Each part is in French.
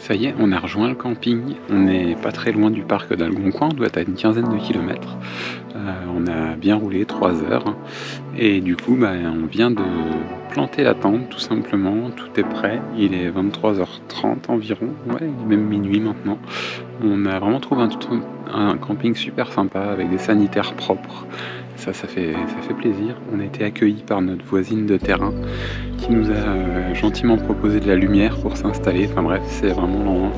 Ça y est, on a rejoint le camping, on n'est pas très loin du parc d'Algonquin, on doit être à une quinzaine de kilomètres. On a bien roulé 3 heures hein. Et du coup on vient de planter la tente tout simplement, tout est prêt, il est 23h30 environ, ouais il est même minuit maintenant. On a vraiment trouvé un camping super sympa avec des sanitaires propres, ça fait plaisir. On a été accueillis par notre voisine de terrain qui nous a gentiment proposé de la lumière pour s'installer. Enfin bref, c'est vraiment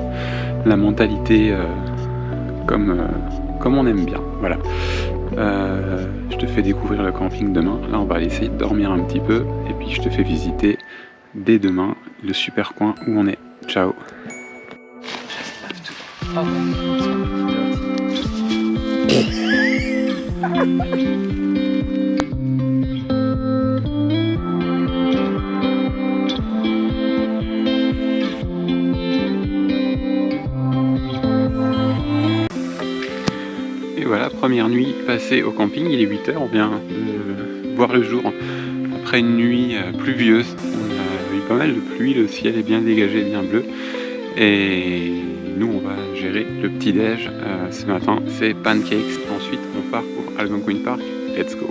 la mentalité comme on aime bien. Voilà. Je te fais découvrir le camping demain. Là, on va aller essayer de dormir un petit peu et puis je te fais visiter dès demain le super coin où on est. Ciao. Et voilà, première nuit passée au camping, il est 8h, on vient de voir le jour après une nuit pluvieuse. On a eu pas mal de pluie, le ciel est bien dégagé, bien bleu. Et nous on va gérer le petit déj ce matin, c'est pancakes. Ensuite on part pour Algonquin Park, let's go.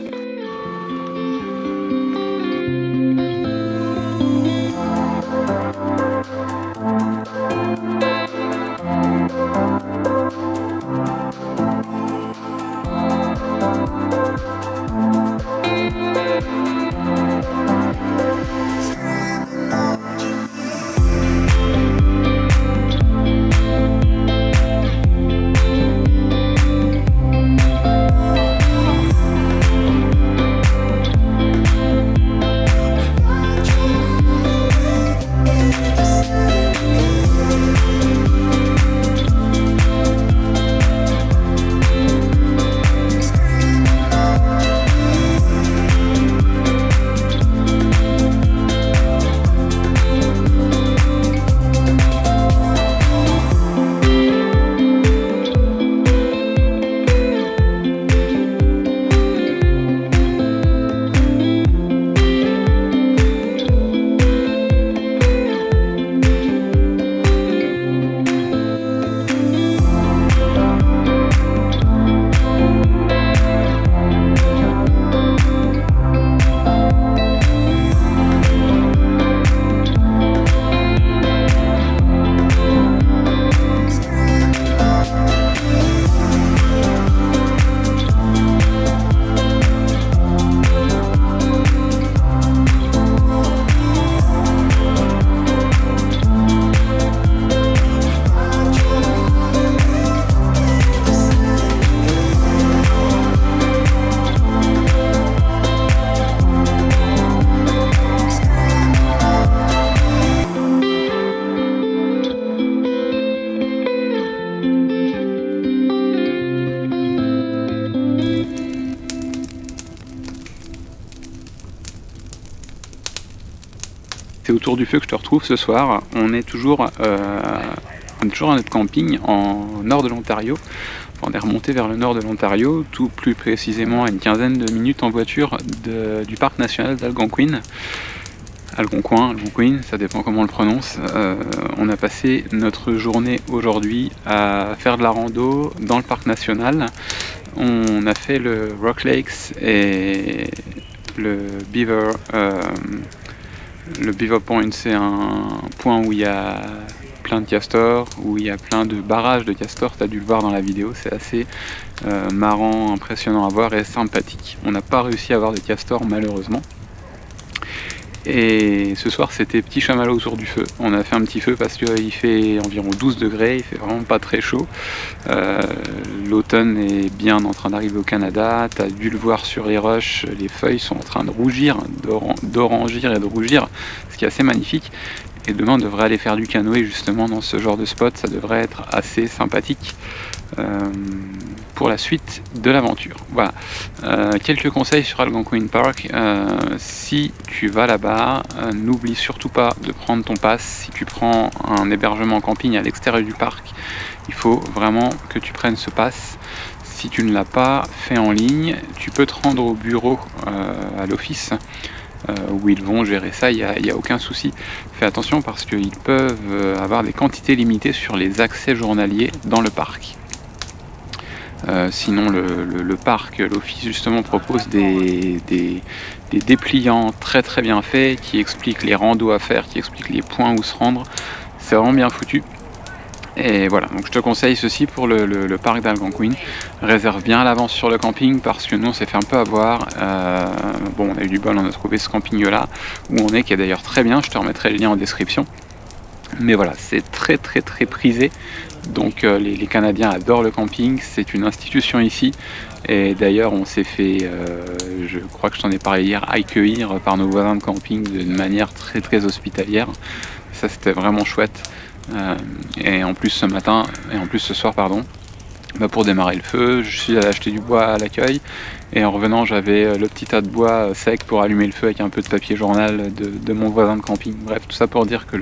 C'est autour du feu que je te retrouve ce soir. On est toujours à notre camping en nord de l'Ontario. On est remonté vers le nord de l'Ontario, tout plus précisément à une quinzaine de minutes en voiture du parc national d'Algonquin. Algonquin, ça dépend comment on le prononce. On a passé notre journée aujourd'hui à faire de la rando dans le parc national. On a fait le Rock Lakes et le Beaver. Le Beaver Point, c'est un point où il y a plein de castors, où il y a plein de barrages de castors, tu as dû le voir dans la vidéo, c'est assez marrant, impressionnant à voir et sympathique. On n'a pas réussi à avoir de castors malheureusement. Et ce soir c'était petit chamallow autour du feu. On a fait un petit feu parce qu'il fait environ 12 degrés, il fait vraiment pas très chaud. L'automne est bien en train d'arriver au Canada, tu as dû le voir sur les rushs, les feuilles sont en train de rougir, d'orangir et de rougir, ce qui est assez magnifique. Et demain on devrait aller faire du canoë justement dans ce genre de spot, ça devrait être assez sympathique pour la suite de l'aventure. Voilà, quelques conseils sur Algonquin Park. Si tu vas là-bas, n'oublie surtout pas de prendre ton pass. Si tu prends un hébergement en camping à l'extérieur du parc, il faut vraiment que tu prennes ce pass. Si tu ne l'as pas fait en ligne, tu peux te rendre au bureau à l'office où ils vont gérer ça, il n'y a aucun souci. Fais attention parce qu'ils peuvent avoir des quantités limitées sur les accès journaliers dans le parc. Sinon le parc, l'office justement propose des dépliants très très bien faits qui expliquent les randos à faire, qui expliquent les points où se rendre. C'est vraiment bien foutu. Et voilà, donc je te conseille ceci pour le parc d'Algonquin. Réserve bien à l'avance sur le camping parce que nous on s'est fait un peu avoir. Bon, on a eu du bol, on a trouvé ce camping là où on est, qui est d'ailleurs très bien, je te remettrai le lien en description. Mais voilà, c'est très très très prisé. Donc les Canadiens adorent le camping, c'est une institution ici. Et d'ailleurs on s'est fait, je crois que je t'en ai parlé hier, accueillir par nos voisins de camping d'une manière très très hospitalière. Ça c'était vraiment chouette. Et en plus ce soir pardon, pour démarrer le feu, je suis allé acheter du bois à l'accueil. Et en revenant j'avais le petit tas de bois sec pour allumer le feu avec un peu de papier journal de mon voisin de camping. Bref, tout ça pour dire que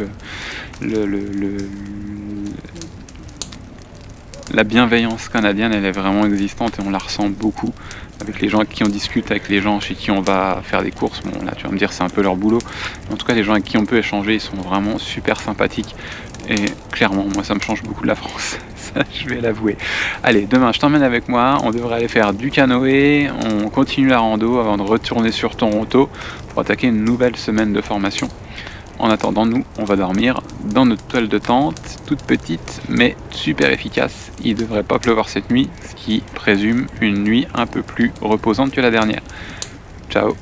la bienveillance canadienne elle est vraiment existante et on la ressent beaucoup avec les gens avec qui on discute, avec les gens chez qui on va faire des courses. Bon là tu vas me dire c'est un peu leur boulot, mais en tout cas les gens avec qui on peut échanger ils sont vraiment super sympathiques et clairement moi ça me change beaucoup de la France, ça je vais l'avouer. Allez, demain je t'emmène avec moi, on devrait aller faire du canoë, on continue la rando avant de retourner sur Toronto pour attaquer une nouvelle semaine de formation. En attendant, nous, on va dormir dans notre toile de tente, toute petite, mais super efficace. Il ne devrait pas pleuvoir cette nuit, ce qui présume une nuit un peu plus reposante que la dernière. Ciao!